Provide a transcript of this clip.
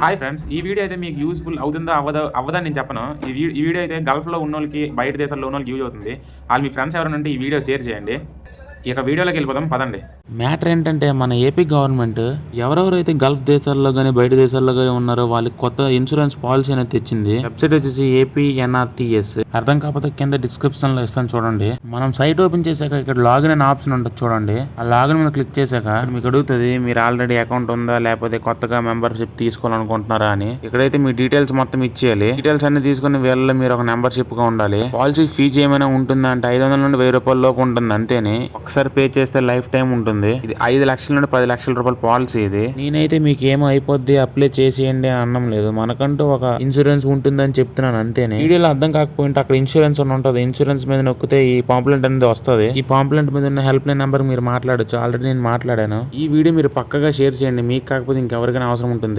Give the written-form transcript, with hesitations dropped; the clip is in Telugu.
హాయ్ ఫ్రెండ్స్, ఈ వీడియో అయితే మీకు యూస్ఫుల్ అవుతుందో అవ్వదని నేను చెప్పను. ఈ వీడియో అయితే గల్ఫ్లో ఉన్నోళ్ళకి, బయట దేశాల్లో ఉన్నోళ్ళకి యూజ్ అవుతుంది. వాళ్ళు మీ ఫ్రెండ్స్ ఎవరైనా ఉంటే ఈ వీడియో షేర్ చేయండి. ఇక వీడియోలోకి వెళ్ళిపోదాం, పదండి. మ్యాటర్ ఏంటంటే మన ఏపీ గవర్నమెంట్ ఎవరెవరైతే గల్ఫ్ దేశాల్లో కానీ బయట దేశాల్లో కానీ ఉన్నారో వాళ్ళకి కొత్త ఇన్సూరెన్స్ పాలసీ అనేది తెచ్చింది. వెబ్సైట్ వచ్చేసి APNRTS. అర్థం కాకపోతే కింద డిస్క్రిప్షన్ లో ఇస్తాను చూడండి. మనం సైట్ ఓపెన్ చేశాక ఇక్కడ లాగిన్ అనే ఆప్షన్ ఉంటుంది చూడండి. ఆ లాగిన్ మీద క్లిక్ చేశాక మీకు అడుగుతుంది మీరు ఆల్రెడీ అకౌంట్ ఉందా లేకపోతే కొత్తగా మెంబర్షిప్ తీసుకోవాలనుకుంటున్నారా అని. ఇక్కడైతే మీ డీటెయిల్స్ మొత్తం ఇచ్చేయాలి. డీటెయిల్స్ అన్ని తీసుకుని వీళ్ళలో మీరు ఒక మెంబర్షిప్ గా ఉండాలి. పాలసీ ఫీజు ఏమైనా ఉంటుందా అంటే 500 నుండి 1000 రూపాయల లోపు ఉంటుంది అంతేని. ఒకసారి పే చేస్తే లైఫ్ టైం ఉంటుంది. ఇది 5 లక్షల నుండి 10 లక్షల రూపాయల పాలసీ ఇది. నేనైతే మీకు ఏమో అయిపోద్ది అప్లై చేసేయండి అని అన్నం లేదు. మనకంటూ ఒక ఇన్సూరెన్స్ ఉంటుందని చెప్తున్నాను అంతేనే. వీడియోలో అర్థం కాకపోయింటే అక్కడ ఇన్సూరెన్స్ అని ఉంటుంది. ఇన్సూరెన్స్ మీద నొక్కితే ఈ పాంప్లెంట్ అనేది వస్తుంది. ఈ పాంప్లెంట్ మీద ఉన్న హెల్ప్ లైన్ నెంబర్ మీరు మాట్లాడొచ్చు. ఆల్రెడీ నేను మాట్లాడాను. ఈ వీడియో మీరు పక్కగా షేర్ చేయండి. మీకు కాకపోతే ఇంకెవరికైనా అవసరం ఉంటుంది.